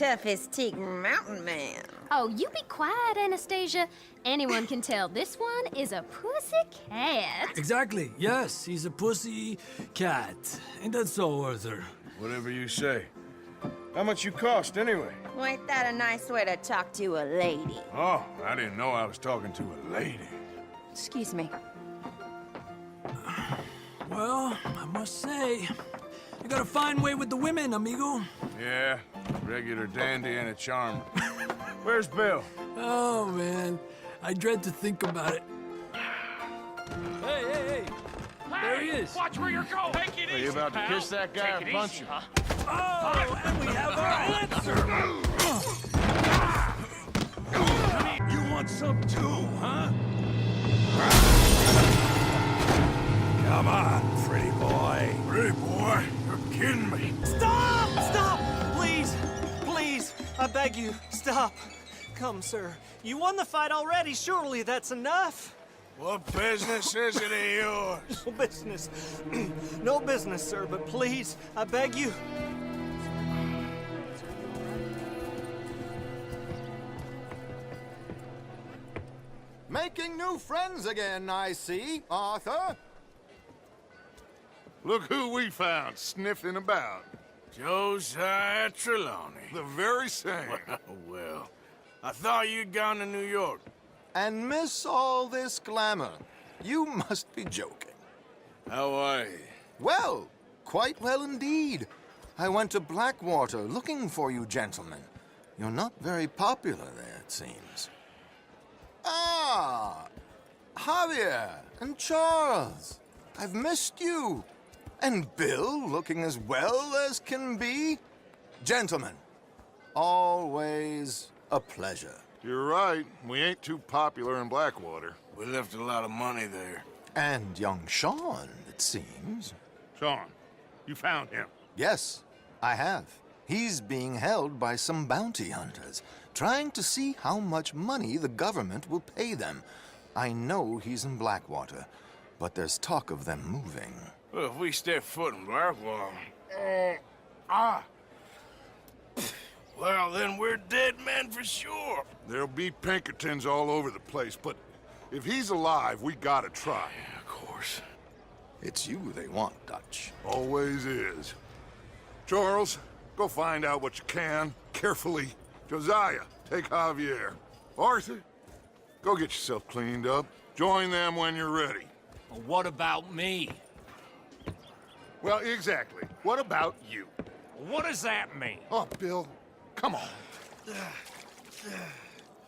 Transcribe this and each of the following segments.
toughest teak mountain man. Oh, you be quiet, Anastasia. Anyone can tell this one is a pussy cat. Exactly. Yes, he's a pussy cat. Ain't that so, Arthur? Whatever you say. How much you cost, anyway? Well, ain't that a nice way to talk to a lady? Oh, I didn't know I was talking to a lady. Excuse me. Well, I must say, you got a fine way with the women, amigo. Yeah, regular dandy and a charmer. Where's Bill? Oh, man. I dread to think about it. Hey! There he is. Watch where you're going. Take it Are easy, you about to pal. kiss that guy Take or it punch easy, him? huh? Oh, and we have our answer. You want some too, huh? Come on, pretty boy. Pretty boy? You're kidding me. Stop! Stop! Please! Please! I beg you, stop. Come, sir. You won the fight already. Surely that's enough. What business is it of yours? No business. No business, sir, but please, I beg you. Making new friends again, I see, Arthur. Look who we found sniffing about. Josiah Trelawney. The very same. Well, I thought you'd gone to New York. And miss all this glamour. You must be joking. How are you? Well, quite well indeed. I went to Blackwater looking for you gentlemen. You're not very popular there, it seems. Ah! Javier and Charles. I've missed you. And Bill looking as well as can be. Gentlemen, always a pleasure. You're right. We ain't too popular in Blackwater. We left a lot of money there. And young Sean, it seems. Sean, you found him. Yes, I have. He's being held by some bounty hunters, trying to see how much money the government will pay them. I know he's in Blackwater, but there's talk of them moving. Well, if we step foot in Blackwater... Well, then we're dead men for sure. There'll be Pinkertons all over the place, but if he's alive, we gotta try. Yeah, of course. It's you they want, Dutch. Always is. Charles, go find out what you can, carefully. Josiah, take Javier. Arthur, go get yourself cleaned up. Join them when you're ready. Well, what about me? Well, exactly. What about you? What does that mean? Oh, Bill, come on.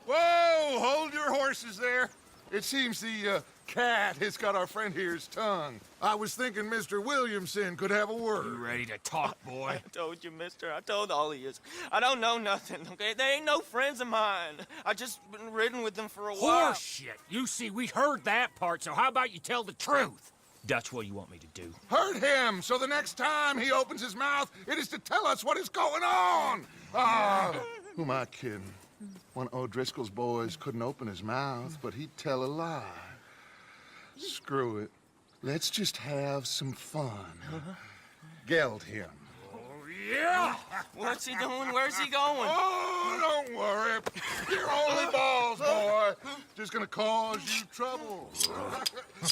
Whoa, hold your horses there. It seems the cat has got our friend here's tongue. I was thinking Mr. Williamson could have a word. You ready to talk, boy? I told you, mister. I told all of you. I don't know nothing, okay? They ain't no friends of mine. I just been riding with them for a while. Horseshit. You see, we heard that part, so how about you tell the truth? Dutch, what do you want me to do? Hurt him, so the next time he opens his mouth, it is to tell us what is going on. Who am I kidding? One of O'Driscoll's boys couldn't open his mouth, but he'd tell a lie. Screw it. Let's just have some fun. Geld him. Yeah! What's he doing? Where's he going? Oh, don't worry. You're only balls, boy. Just gonna cause you trouble.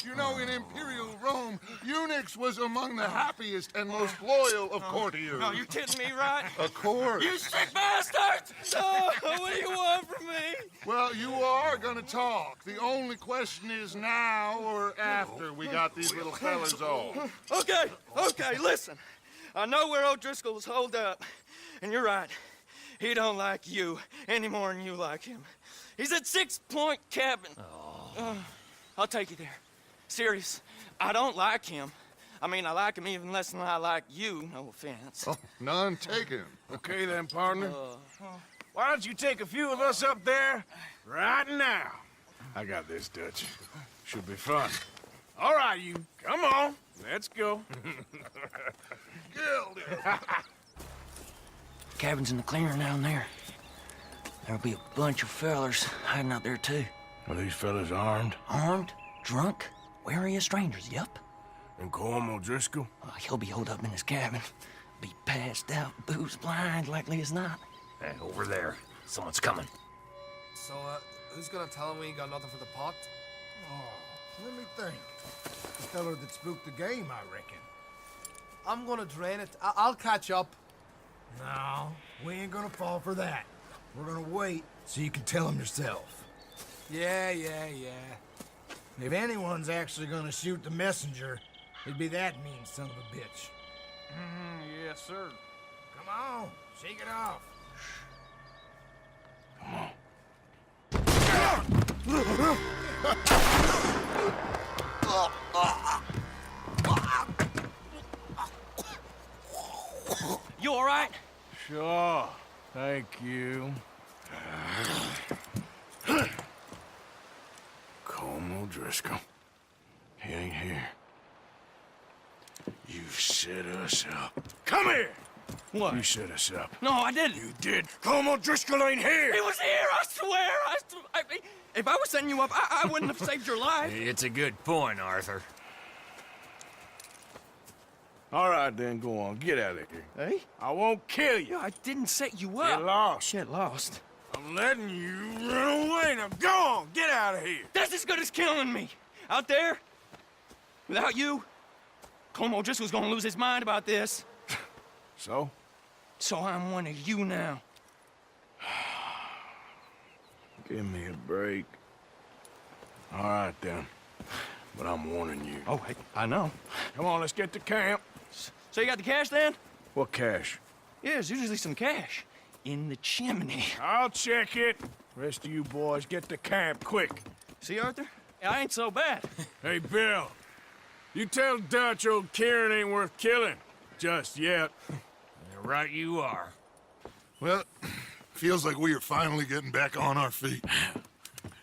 You know, in Imperial Rome, eunuchs was among the happiest and most loyal of courtiers. No, you kidding me, right? Of course. You sick bastard! Oh, what do you want from me? Well, you are gonna talk. The only question is now or after we got these little fellas off. Okay, listen. I know where O'Driscoll's holed up, and you're right. He don't like you any more than you like him. He's at 6 Point Cabin. I'll take you there. Serious, I don't like him. I mean, I like him even less than I like you, no offense. Oh, none taken. Okay then, partner. Why don't you take a few of us up there right now? I got this, Dutch. Should be fun. All right, you. Come on. Let's go. Cabin's in the clearing down there. There'll be a bunch of fellers hiding out there, too. Are these fellas armed? Armed, drunk, wary of strangers, yep. And Colm O'Driscoll? He'll be holed up in his cabin. Be passed out, booze blind, likely as not. Hey, over there. Someone's coming. So, who's gonna tell him we ain't got nothing for the pot? Oh, let me think. The fella that spooked the game, I reckon. I'm gonna drain it. I'll catch up. No, we ain't gonna fall for that. We're gonna wait so you can tell him yourself. Yeah. If anyone's actually gonna shoot the messenger, it'd be that mean son of a bitch. Yes, sir. Come on, shake it off. You all right? Sure. Thank you. Colm O'Driscoll. He ain't here. You set us up. Come here! What? You set us up. No, I didn't. You did. Colm O'Driscoll ain't here! He was here, I swear! If I was setting you up, I wouldn't have saved your life. It's a good point, Arthur. All right, then, go on. Get out of here. Hey? I won't kill you. I didn't set you up. Get lost. Get lost. I'm letting you run away. Now go on. Get out of here. That's as good as killing me. Out there, without you, Colm O'Driscoll's gonna lose his mind about this. So? So I'm one of you now. Give me a break. All right, then. But I'm warning you. Oh, hey, I know. Come on, let's get to camp. So you got the cash then? What cash? Yeah, there's usually some cash in the chimney. I'll check it. Rest of you boys, get to camp, quick. See, Arthur? I ain't so bad. Hey, Bill. You tell Dutch old Kieran ain't worth killing. Just yet. Right you are. Well, feels like we are finally getting back on our feet.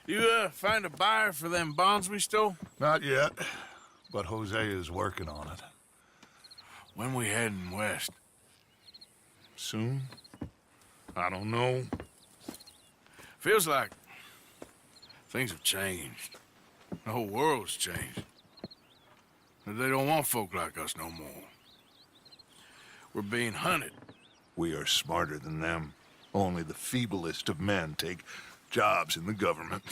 You, find a buyer for them bonds we stole? Not yet, but Jose is working on it. When we heading west? Soon? I don't know. Feels like things have changed. The whole world's changed. They don't want folk like us no more. We're being hunted. We are smarter than them. Only the feeblest of men take jobs in the government.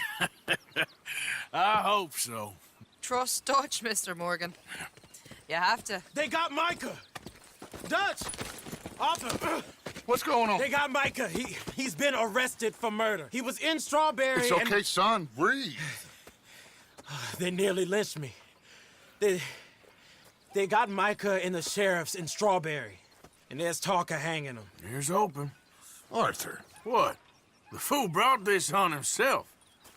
I hope so. Trust Dutch, Mr. Morgan. You have to. They got Micah! Dutch! Arthur! What's going on? They got Micah. He's been arrested for murder. He was in Strawberry It's okay, son. Breathe. They nearly lynched me. They got Micah and the sheriffs in Strawberry. And there's talk of hanging him. Here's hoping. Arthur. What? The fool brought this on himself.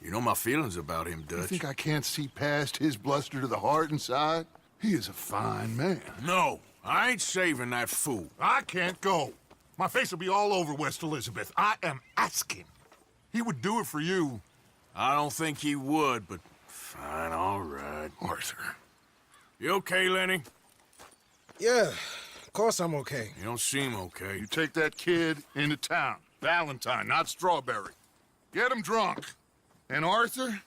You know my feelings about him, You Dutch. think I can't see past his bluster to the heart inside? He is a fine man. No, I ain't saving that fool. I can't go. My face will be all over West Elizabeth. I am asking. He would do it for you. I don't think he would, but fine, all right. Arthur. You okay, Lenny? Yeah, of course I'm okay. You don't seem okay. You take that kid into town. Valentine, not Strawberry. Get him drunk. And Arthur,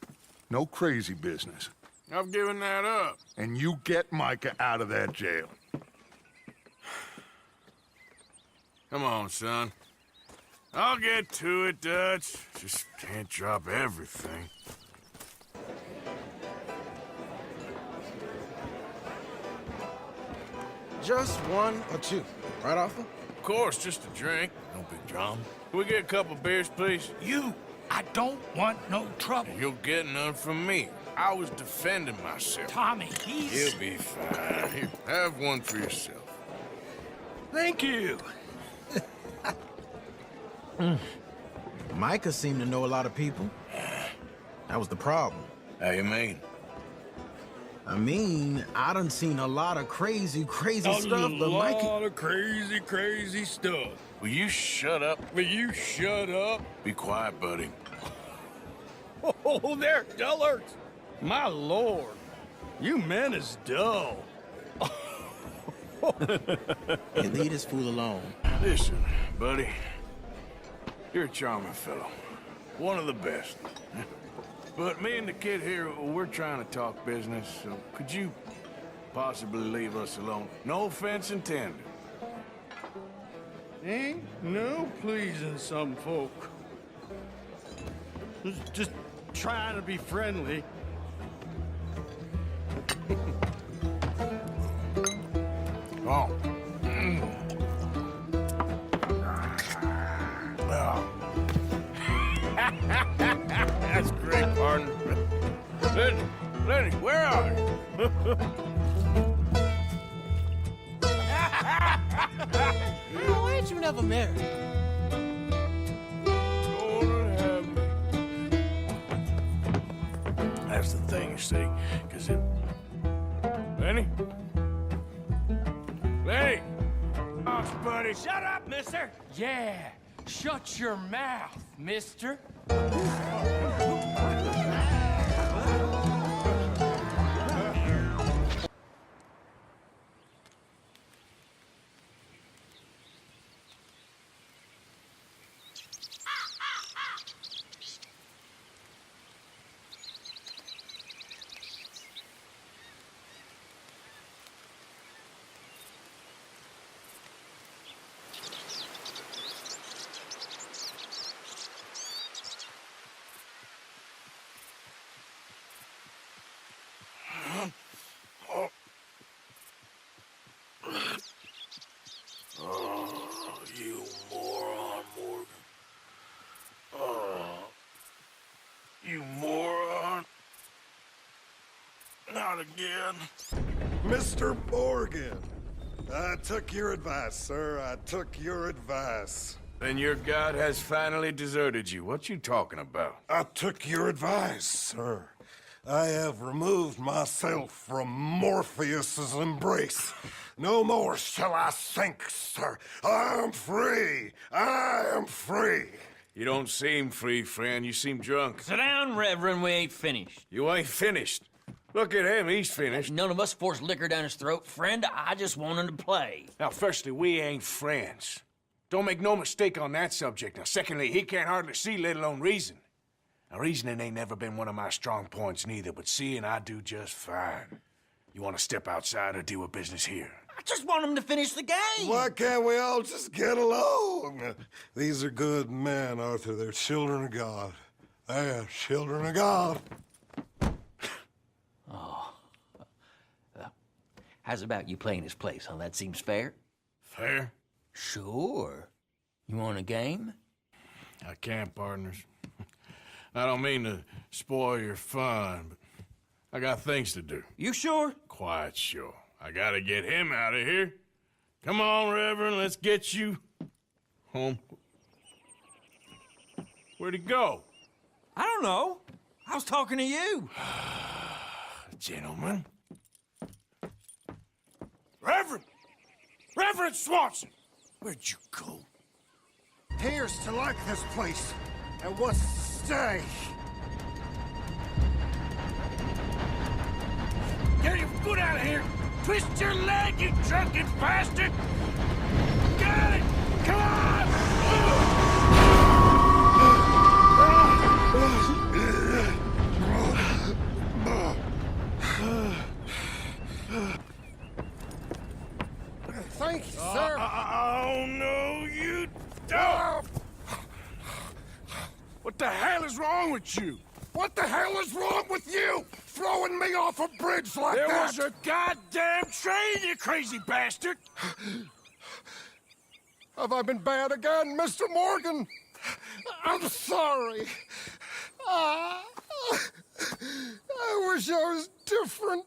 no crazy business. I've given that up. And you get Micah out of that jail. Come on, son. I'll get to it, Dutch. Just can't drop everything. Just one or two, right, Arthur? Of course, just a drink. No big drama. Can we get a couple beers, please? I don't want no trouble. You'll get none from me. I was defending myself. Tommy, he's... You'll be fine. Here, have one for yourself. Thank you. Micah seemed to know a lot of people. That was the problem. How you mean? I mean, I done seen a lot of crazy stuff, but Micah... of crazy stuff. Will you shut up? Will you shut up? Be quiet, buddy. Oh, they're dullards. My lord. You men is dull. Hey, leave this fool alone. Listen, buddy. You're a charming fellow. One of the best. But me and the kid here, we're trying to talk business, so could you possibly leave us alone? No offense intended. Ain't no pleasing some folk. Just trying to be friendly. Oh. Oh. That's great, partner. Lenny, where are you? Why ain't you never married? That's the thing, you see, because it... Lenny? Lenny! Oh, buddy. Shut up, mister! Yeah, shut your mouth, mister. Oh, you moron, Morgan. Oh, you moron. Not again. Mr. Morgan, I took your advice, sir. I took your advice. Then your god has finally deserted you. What you talking about? I took your advice, sir. I have removed myself from Morpheus's embrace. No more shall I sink, sir. I am free. I am free. You don't seem free, friend. You seem drunk. Sit down, Reverend. We ain't finished. You ain't finished. Look at him. He's finished. None of us forced liquor down his throat. Friend, I just want him to play. Now, firstly, we ain't friends. Don't make no mistake on that subject. Now, secondly, he can't hardly see, let alone reason. Now, reasoning ain't never been one of my strong points neither, but seeing I do just fine. You want to step outside or deal with business here? I just want him to finish the game. Why can't we all just get along? These are good men, Arthur. They're children of God. They are children of God. Oh. How's about you playing his place, huh? That seems fair? Fair? Sure. You want a game? I can't, partners. I don't mean to spoil your fun, but I got things to do. You sure? Quite sure. I gotta get him out of here. Come on, Reverend, let's get you home. Where'd he go? I don't know. I was talking to you. Gentlemen. Reverend! Reverend Swanson! Where'd you go? Here's to like this place, and we'll stay. Get your foot out of here! Twist your leg, you drunken bastard! Got it! Come on! Thank you, sir. Oh, no, you don't! What the hell is wrong with you? What the hell is wrong with you? Throwing me off a bridge like There that? was a goddamn train, you crazy bastard! Have I been bad again, Mr. Morgan? I'm sorry. I wish I was different.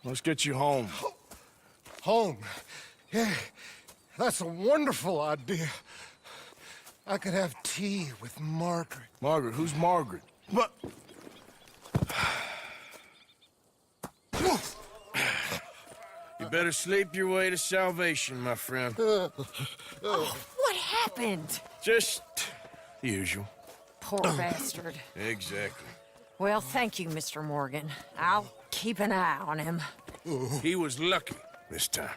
Let's get you home. Home. Yeah, that's a wonderful idea. I could have tea with Margaret. Margaret? Who's Margaret? What? You better sleep your way to salvation, my friend. What happened? Just the usual. Poor bastard. Exactly. Well, thank you, Mr. Morgan. I'll keep an eye on him. He was lucky this time.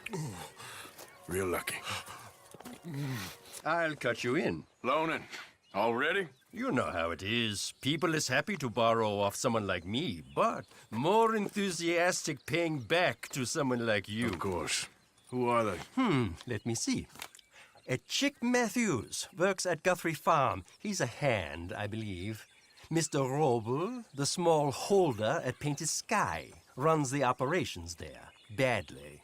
Real lucky. I'll cut you in. Lonin, Already? You know how it is. People is happy to borrow off someone like me, but more enthusiastic paying back to someone like you. Of course. Who are they? Let me see. Chick Matthews works at Guthrie Farm. He's a hand, I believe. Mr. Roble, the small holder at Painted Sky, runs the operations there, badly.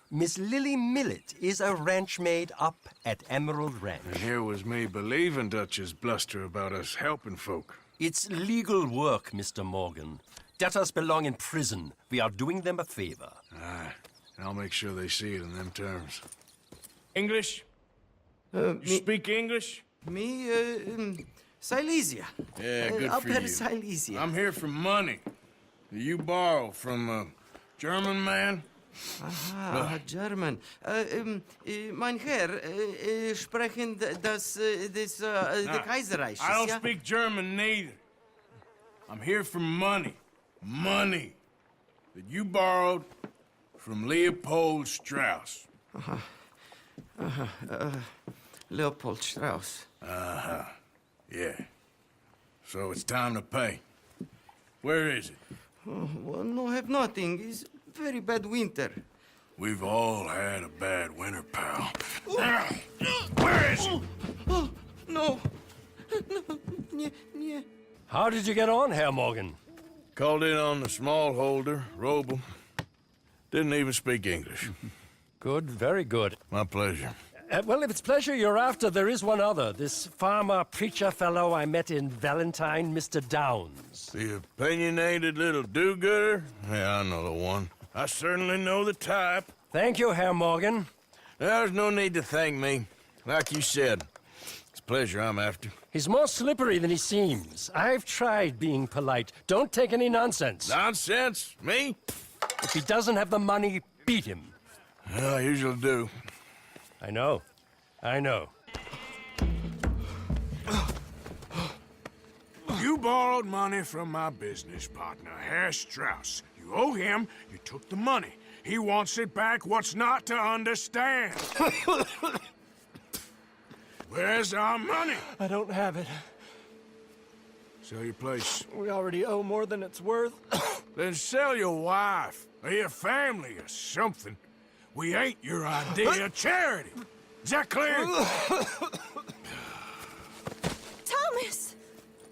Miss Lily Millet is a ranch maid up at Emerald Ranch. And here was me believing Dutch's bluster about us helping folk. It's legal work, Mr. Morgan. Debtors belong in prison. We are doing them a favor. Aye, and I'll make sure they see it in them terms. English? You speak English? Me, Silesia. Yeah, good up for at you. Silesia. I'm here for money. You borrow from a German man? Aha, German. Mein Herr, sprechen das Kaiserreich. I don't speak German neither. I'm here for money. Money that you borrowed from Leopold Strauss. Leopold Strauss. Yeah. So it's time to pay. Where is it? Oh, well, no, have nothing. It's very bad winter. We've all had a bad winter, pal. Where is it? Oh, no. No. How did you get on, Herr Morgan? Called in on the small holder, Roble. Didn't even speak English. Good, very good. My pleasure. Well, if it's pleasure you're after, there is one other. This farmer preacher fellow I met in Valentine, Mr. Downs. The opinionated little do-gooder? Yeah, I know the one. I certainly know the type. Thank you, Herr Morgan. There's no need to thank me. Like you said, it's pleasure I'm after. He's more slippery than he seems. I've tried being polite. Don't take any nonsense. Nonsense? Me? If he doesn't have the money, beat him. Well, I usually do. I know. You borrowed money from my business partner, Herr Strauss. You owe him, you took the money. He wants it back. What's not to understand? Where's our money? I don't have it. Sell your place. We already owe more than it's worth. Then sell your wife, or your family, or something. We ain't your idea of charity. Is that clear? Thomas!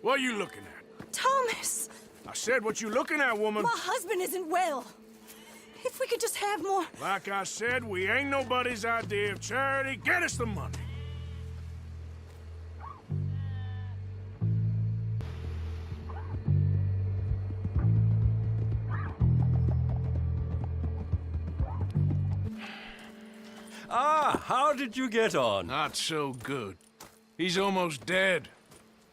What are you looking at? Thomas! I said, what you looking at, woman? My husband isn't well. If we could just have more... Like I said, we ain't nobody's idea of charity. Get us the money. How did you get on? Not so good. He's almost dead.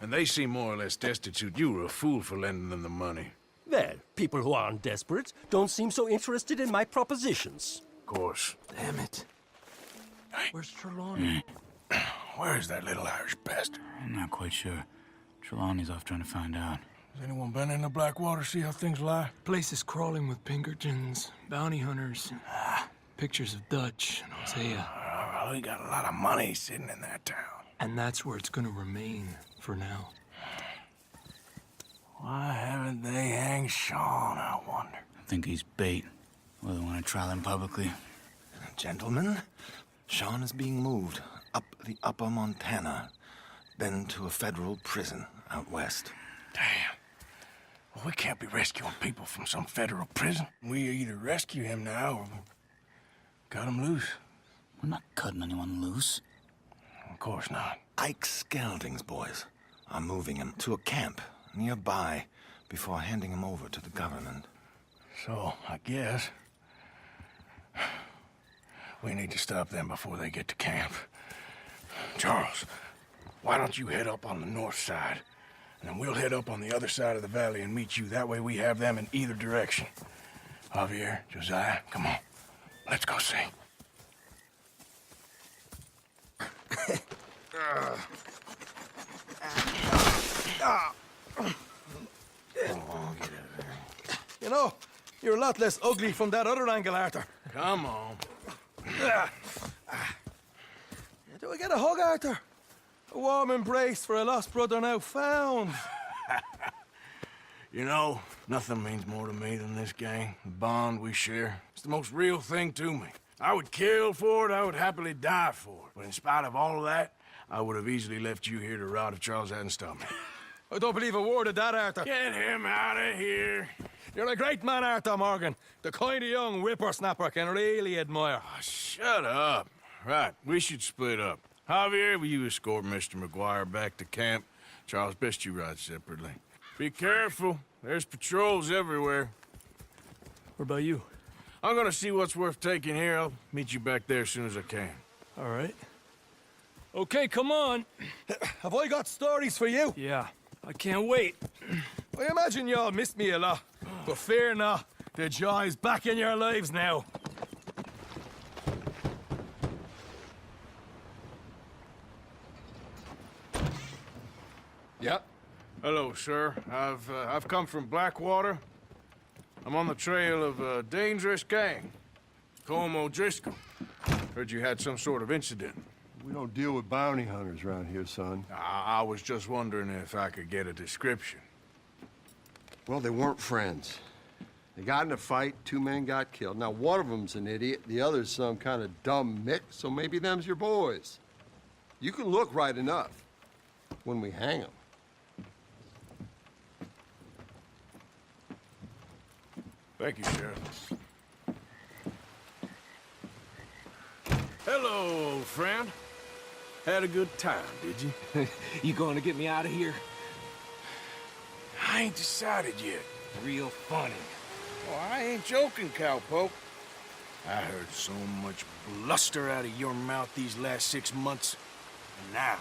And they seem more or less destitute. You were a fool for lending them the money. Well, people who aren't desperate don't seem so interested in my propositions. Of course. Damn it. Hey. Where's Trelawney? Where is that little Irish bastard? I'm not quite sure. Trelawney's off trying to find out. Has anyone been in the Blackwater, see how things lie? Place is crawling with Pinkertons, bounty hunters, pictures of Dutch and Hosea. We got a lot of money sitting in that town. And that's where it's gonna remain for now. Why haven't they hanged Sean, I wonder? I think he's bait. Well, they want to trial him publicly. Gentlemen, Sean is being moved up the upper Montana, then to a federal prison out west. Damn. Well, we can't be rescuing people from some federal prison. We either rescue him now or cut him loose. We're not cutting anyone loose. Of course not. Ike Skelding's boys are moving him to a camp nearby before handing him over to the government. So, I guess we need to stop them before they get to camp. Charles, why don't you head up on the north side, and then we'll head up on the other side of the valley and meet you. That way we have them in either direction. Javier, Josiah, come on. Let's go see. You know, you're a lot less ugly from that other angle, Arthur. Come on. Do I get a hug, Arthur? A warm embrace for a lost brother now found. You know, nothing means more to me than this gang, the bond we share. It's the most real thing to me. I would kill for it, I would happily die for it. But in spite of all of that, I would have easily left you here to rot if Charles hadn't stopped me. I don't believe a word of that, Arthur. Get him out of here. You're a great man, Arthur Morgan. The kind of young whippersnapper can really admire. Oh, shut up. Right, we should split up. Javier, will you escort Mr. McGuire back to camp? Charles, best you ride separately. Be careful. There's patrols everywhere. What about you? I'm gonna see what's worth taking here. I'll meet you back there as soon as I can. All right. Okay, come on. Have I got stories for you? Yeah, I can't wait. I imagine y'all missed me a lot, but fear not. The joy's back in your lives now. Yep. Hello, sir. I've come from Blackwater. I'm on the trail of a dangerous gang. Colm O'Driscoll. Heard you had some sort of incident. We don't deal with bounty hunters around here, son. I was just wondering if I could get a description. Well, they weren't friends. They got in a fight, 2 men got killed. Now, one of them's an idiot, the other's some kind of dumb mick, so maybe them's your boys. You can look right enough when we hang them. Thank you, Sheriff. Hello, old friend. Had a good time, did you? You going to get me out of here? I ain't decided yet. Real funny. Oh, I ain't joking, cowpoke. I heard so much bluster out of your mouth these last 6 months. And now,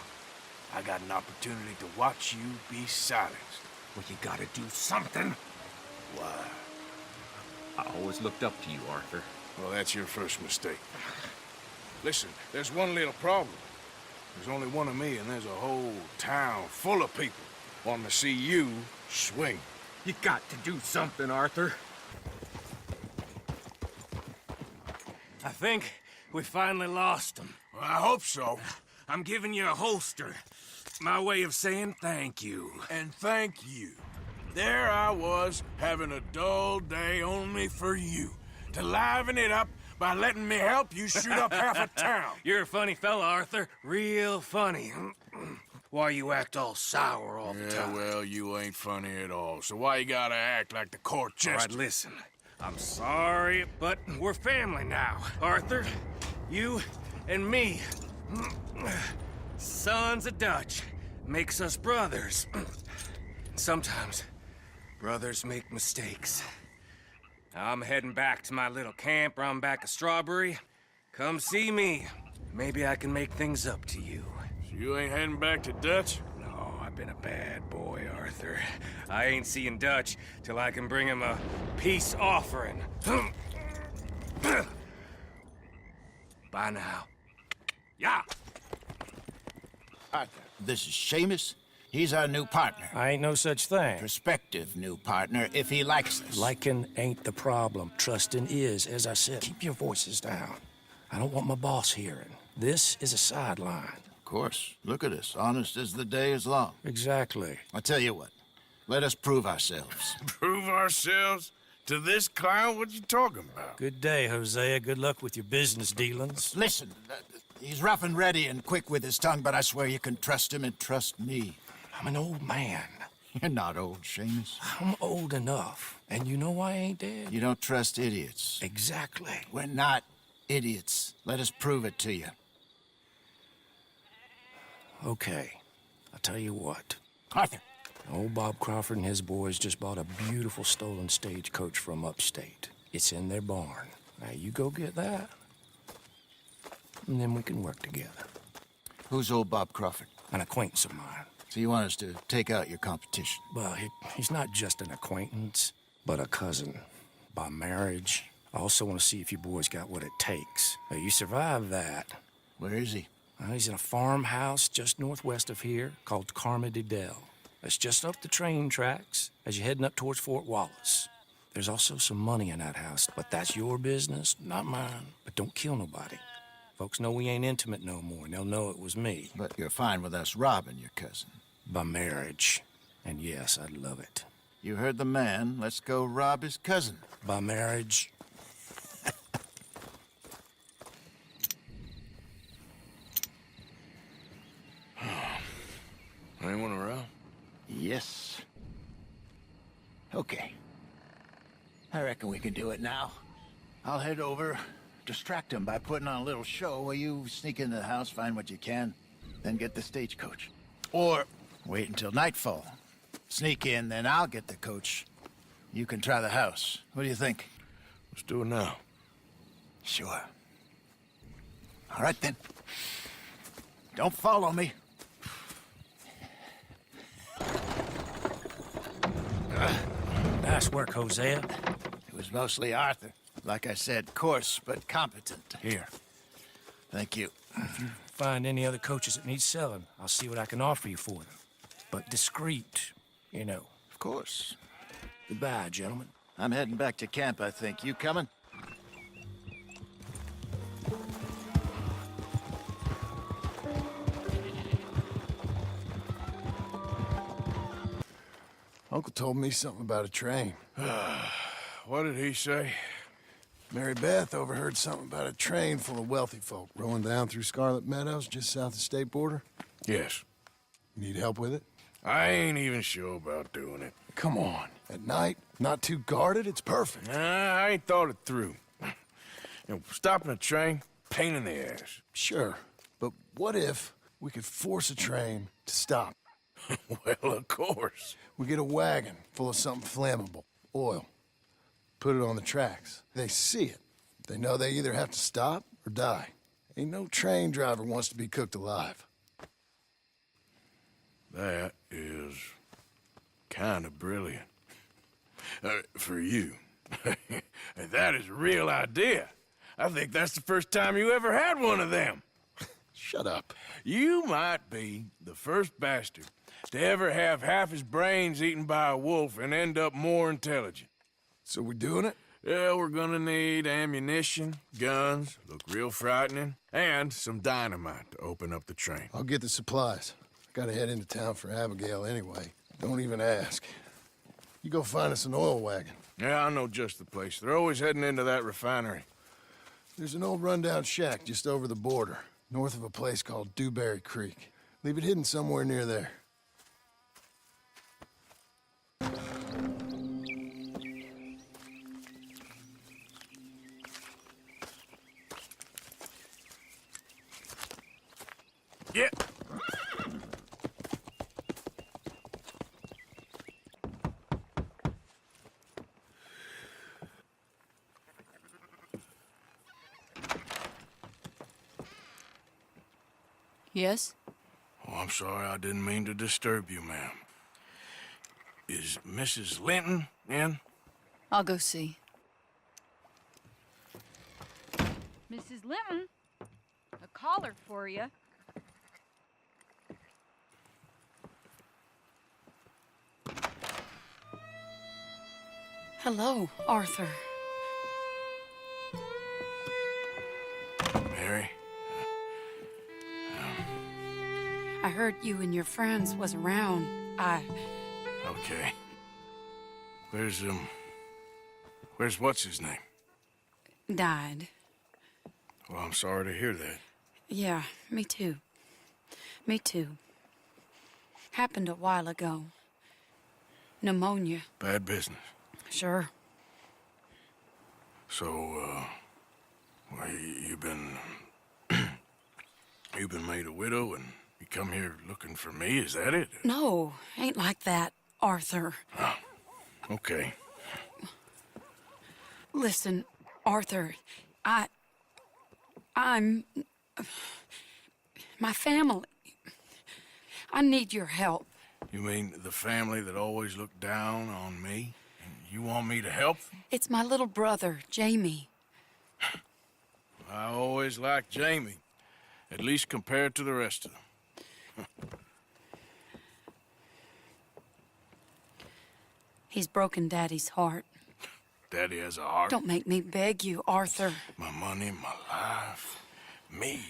I got an opportunity to watch you be silenced. Well, you gotta do something. Why? I always looked up to you, Arthur. Well, that's your first mistake. Listen, there's one little problem. There's only one of me, and there's a whole town full of people wanting to see you swing. You got to do something, Arthur. I think we finally lost him. Well, I hope so. I'm giving you a holster. My way of saying thank you. And thank you. There I was, having a dull day only for you. To liven it up by letting me help you shoot up half a town. You're a funny fella, Arthur. Real funny. Why you act all sour all the time? Well, you ain't funny at all. So why you gotta act like the court jester? All right, listen. I'm sorry, but we're family now, Arthur. You and me. Sons of Dutch. Makes us brothers. Sometimes, brothers make mistakes. I'm heading back to my little camp around back of Strawberry. Come see me. Maybe I can make things up to you. So you ain't heading back to Dutch? No, I've been a bad boy, Arthur. I ain't seeing Dutch till I can bring him a peace offering. Bye now. Yeah. Arthur, this is Seamus. He's our new partner. I ain't no such thing. Prospective new partner, if he likes us. Liking ain't the problem. Trusting is, as I said. Keep your voices down. I don't want my boss hearing. This is a sideline. Of course. Look at us. Honest as the day is long. Exactly. I tell you what. Let us prove ourselves. Prove ourselves? To this clown? What you talking about? Good day, Hosea. Good luck with your business dealings. Listen, he's rough and ready and quick with his tongue, but I swear you can trust him and trust me. I'm an old man. You're not old, Seamus. I'm old enough. And you know I ain't dead. You don't trust idiots. Exactly. We're not idiots. Let us prove it to you. Okay. I'll tell you what. Arthur. Old Bob Crawford and his boys just bought a beautiful stolen stagecoach from upstate. It's in their barn. Now you go get that, and then we can work together. Who's old Bob Crawford? An acquaintance of mine. So you want us to take out your competition? Well, he's not just an acquaintance, but a cousin. By marriage. I also want to see if you boys got what it takes. Now, you survive that. Where is he? He's in a farmhouse just northwest of here called Carmody Dell. It's just up the train tracks as you're heading up towards Fort Wallace. There's also some money in that house, but that's your business, not mine. But don't kill nobody. If Folks know we ain't intimate no more, and they'll know it was me. But you're fine with us robbing your cousin. By marriage. And yes, I'd love it. You heard the man. Let's go rob his cousin. By marriage. Anyone around? Yes. Okay. I reckon we can do it now. I'll head over, distract him by putting on a little show while you sneak into the house, find what you can, then get the stagecoach. Or wait until nightfall. Sneak in, then I'll get the coach. You can try the house. What do you think? Let's do it now. Sure. All right, then. Don't follow me. Nice work, Hosea. It was mostly Arthur. Like I said, coarse but competent. Here. Thank you. If you find any other coaches that need selling, I'll see what I can offer you for them. But discreet, you know. Of course. Goodbye, gentlemen. I'm heading back to camp, I think. You coming? Uncle told me something about a train. What did he say? Mary Beth overheard something about a train full of wealthy folk rolling down through Scarlet Meadows just south of the state border. Yes. You need help with it? I ain't even sure about doing it. Come on. At night, not too guarded, it's perfect. Nah, I ain't thought it through. You know, stopping a train, pain in the ass. Sure, but what if we could force a train to stop? Well, of course. We get a wagon full of something flammable, oil. Put it on the tracks. They see it. They know they either have to stop or die. Ain't no train driver wants to be cooked alive. That is kind of brilliant. For you. That is a real idea. I think that's the first time you ever had one of them. Shut up. You might be the first bastard to ever have half his brains eaten by a wolf and end up more intelligent. So we doing it? Yeah, we're gonna need ammunition, guns, look real frightening, and some dynamite to open up the train. I'll get the supplies. Gotta head into town for Abigail anyway. Don't even ask. You go find us an oil wagon. Yeah, I know just the place. They're always heading into that refinery. There's an old rundown shack just over the border, north of a place called Dewberry Creek. Leave it hidden somewhere near there. Yeah. Yes? Oh, I'm sorry. I didn't mean to disturb you, ma'am. Is Mrs. Linton in? I'll go see. Mrs. Linton, a caller for you. Hello, Arthur. Mary? I heard you and your friends was around. Okay. Where's what's his name? Died. Well, I'm sorry to hear that. Yeah, me too. Me too. Happened a while ago. Pneumonia. Bad business. Sure. So, well, you've been made a widow and you come here looking for me, is that it? No, ain't like that, Arthur. Oh, okay. Listen, Arthur, I'm... my family. I need your help. You mean the family that always looked down on me? And you want me to help them? It's my little brother, Jamie. I always liked Jamie, at least compared to the rest of them. He's broken Daddy's heart. Daddy has a heart. Don't make me beg you, Arthur. My money, my life, Me.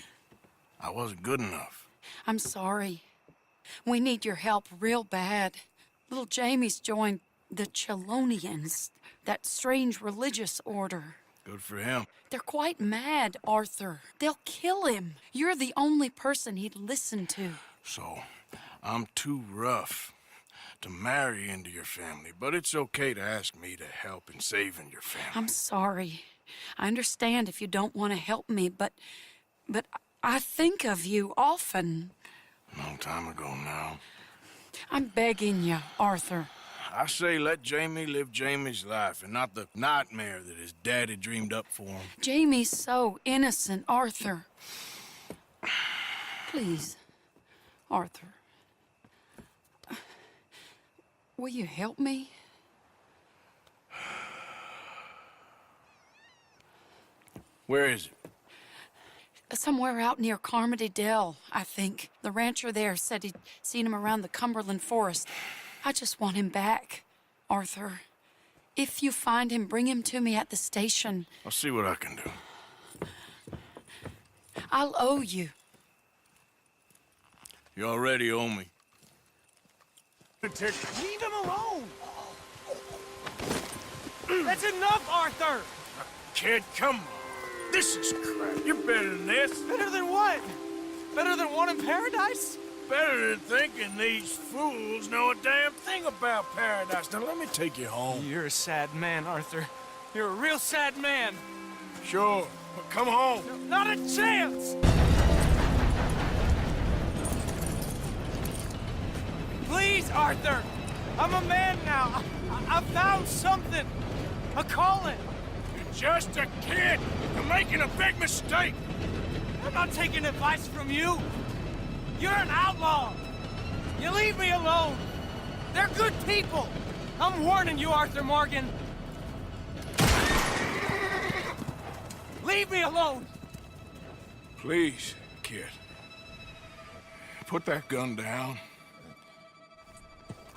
I wasn't good enough. I'm sorry. We need your help real bad. Little Jamie's joined the Chelonians, that strange religious order. Good for him. They're quite mad, Arthur. They'll kill him. You're the only person he'd listen to. So, I'm too rough to marry into your family, but it's okay to ask me to help in saving your family. I'm sorry. I understand if you don't want to help me, but I think of you often. Long time ago now. I'm begging you, Arthur. I say let Jamie live Jamie's life and not the nightmare that his daddy dreamed up for him. Jamie's so innocent, Arthur. Please, Arthur. Will you help me? Where is it? Somewhere out near Carmody Dell, I think. The rancher there said he'd seen him around the Cumberland Forest. I just want him back, Arthur. If you find him, bring him to me at the station. I'll see what I can do. I'll owe you. You already owe me. Leave him alone! That's enough, Arthur! Kid, come on. This is crap. You're better than this. Better than what? Better than one in paradise? Better than thinking these fools know a damn thing about paradise. Now let me take you home. You're a sad man, Arthur. You're a real sad man. Sure, but come home. No, not a chance! Please, Arthur! I'm a man now. I found something. A calling. You're just a kid. You're making a big mistake. I'm not taking advice from you. You're an outlaw. You leave me alone. They're good people. I'm warning you, Arthur Morgan. Leave me alone. Please, kid. Put that gun down.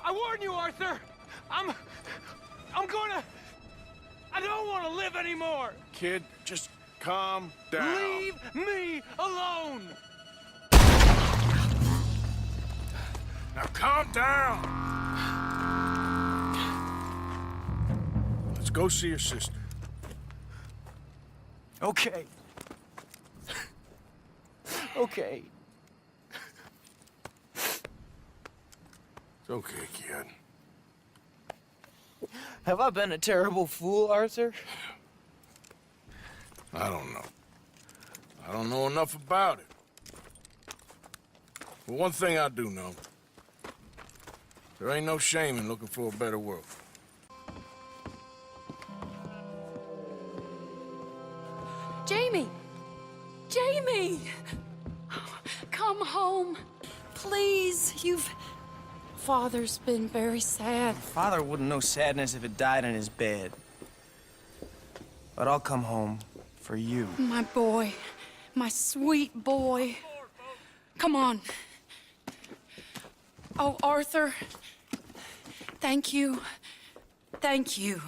I warn you, Arthur. I don't want to live anymore. Kid, just calm down. Leave me alone. Now calm down. Let's go see your sister. Okay. Okay. It's okay, kid. Have I been a terrible fool, Arthur? I don't know. I don't know enough about it. But one thing I do know. There ain't no shame in looking for a better world. Jamie! Jamie! Come home. Please, Father's been very sad. Father wouldn't know sadness if it died in his bed. But I'll come home for you. My boy. My sweet boy. Come on. Oh, Arthur. Thank you. Thank you.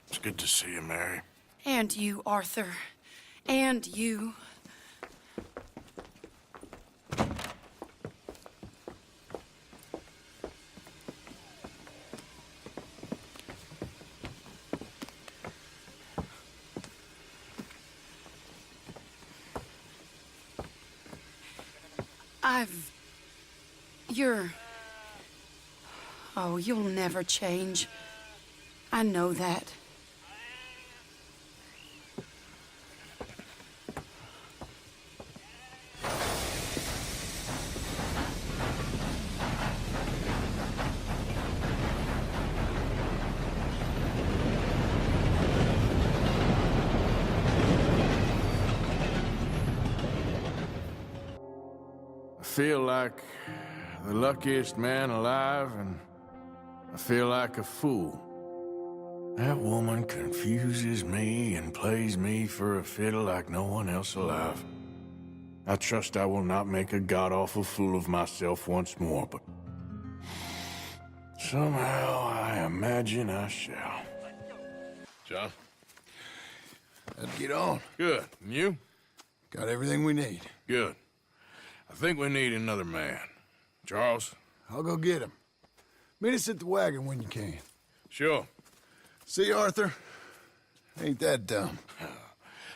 It's good to see you, Mary. And you, Arthur. And you. Oh, you'll never change. I know that. I feel like the luckiest man alive, and I feel like a fool. That woman confuses me and plays me for a fiddle like no one else alive. I trust I will not make a god-awful fool of myself once more, but somehow I imagine I shall. John? Let's get on. Good. And you? Got everything we need. Good. I think we need another man. Charles? I'll go get him. Meet us at the wagon when you can. Sure. See, Arthur? Ain't that dumb.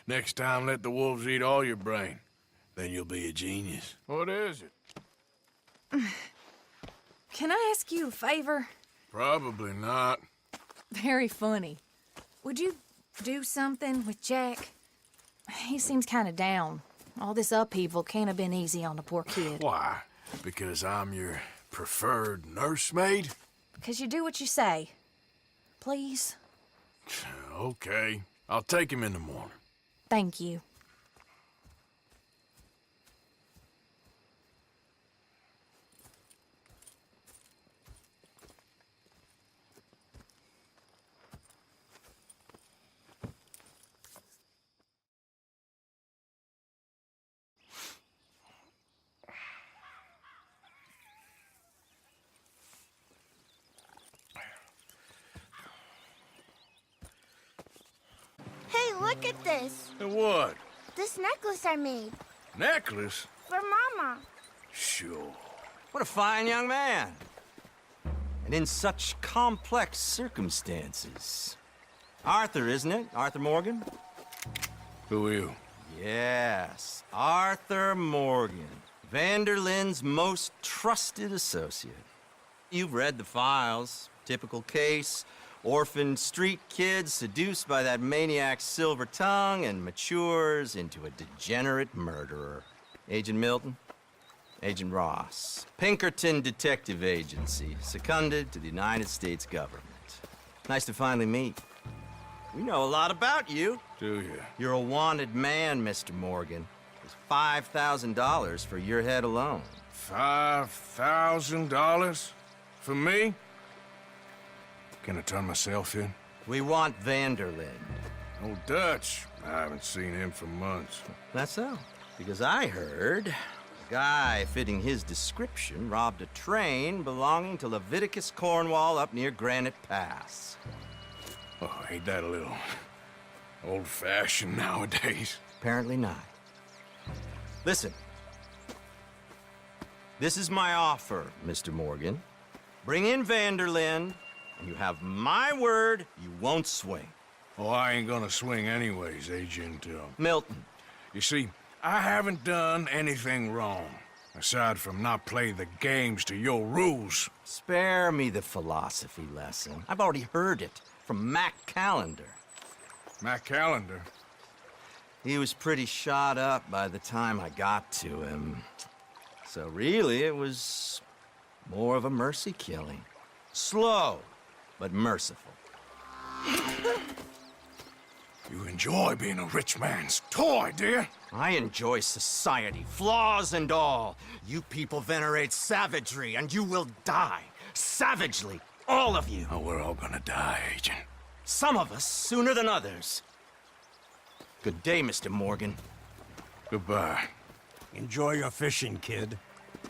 Next time, let the wolves eat all your brain. Then you'll be a genius. What is it? Can I ask you a favor? Probably not. Very funny. Would you do something with Jack? He seems kind of down. All this upheaval can't have been easy on the poor kid. Why? Because I'm your preferred nursemaid? Because you do what you say. Please? Okay. I'll take him in the morning. Thank you. Hey, look at this. What? This necklace I made. Necklace? For Mama. Sure. What a fine young man. And in such complex circumstances. Arthur, isn't it? Arthur Morgan? Who are you? Yes, Arthur Morgan. Vanderlyn's most trusted associate. You've read the files. Typical case. Orphaned street kid seduced by that maniac's silver tongue and matures into a degenerate murderer. Agent Milton? Agent Ross. Pinkerton Detective Agency, seconded to the United States government. Nice to finally meet. We know a lot about you. Do you? You're a wanted man, Mr. Morgan. There's $5,000 for your head alone. $5,000? For me? Can I turn myself in? We want Vanderlyn. Oh, Dutch. I haven't seen him for months. That's so. Because I heard a guy fitting his description robbed a train belonging to Leviticus Cornwall up near Granite Pass. Oh, ain't that a little old-fashioned nowadays? Apparently not. Listen. This is my offer, Mr. Morgan. Bring in Vanderlyn, and you have my word you won't swing. Oh, I ain't gonna swing anyways, Agent Milton. You see, I haven't done anything wrong, aside from not playing the games to your rules. Spare me the philosophy lesson. I've already heard it from Mac Callender. Mac Callender? He was pretty shot up by the time I got to him. So really, it was more of a mercy killing. Slow, but merciful. You enjoy being a rich man's toy, dear. I enjoy society, flaws and all. You people venerate savagery, and you will die. Savagely, all of you. Oh, we're all gonna die, Agent. Some of us sooner than others. Good day, Mr. Morgan. Goodbye. Enjoy your fishing, kid,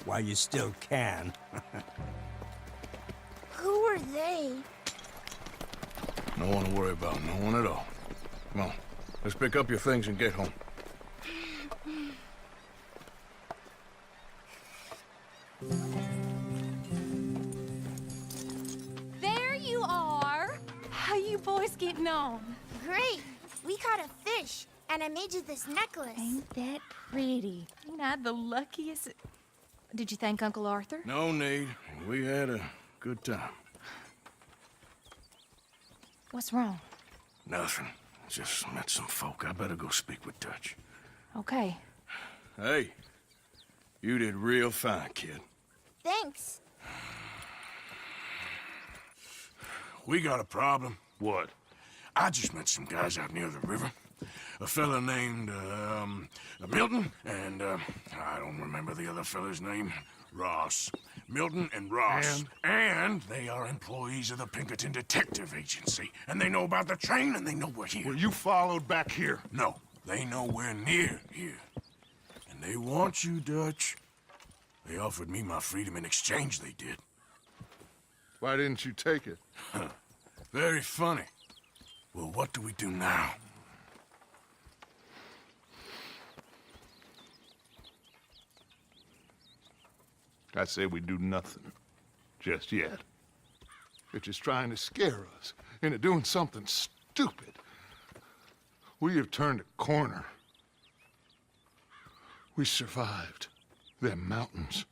while you still can. Who are they? No one to worry about, no one at all. Come on, let's pick up your things and get home. There you are. How you boys getting on? Great. We caught a fish, and I made you this necklace. Ain't that pretty? Ain't I the luckiest? Did you thank Uncle Arthur? No need. We had a good time. What's wrong? Nothing. Just met some folk. I better go speak with Dutch. Okay. Hey, you did real fine, kid. Thanks. We got a problem. What? I just met some guys out near the river. A fella named, Milton, and, I don't remember the other fella's name. Ross. Milton and Ross. And they are employees of the Pinkerton Detective Agency. And they know about the train, and they know we're here. Were you followed back here? No, they know we're near here. And they want you, Dutch. They offered me my freedom in exchange, they did. Why didn't you take it? Very funny. Well, what do we do now? I say we do nothing. Just yet. They're just trying to scare us into doing something stupid. We have turned a corner. We survived them mountains.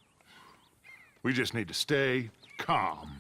We just need to stay calm.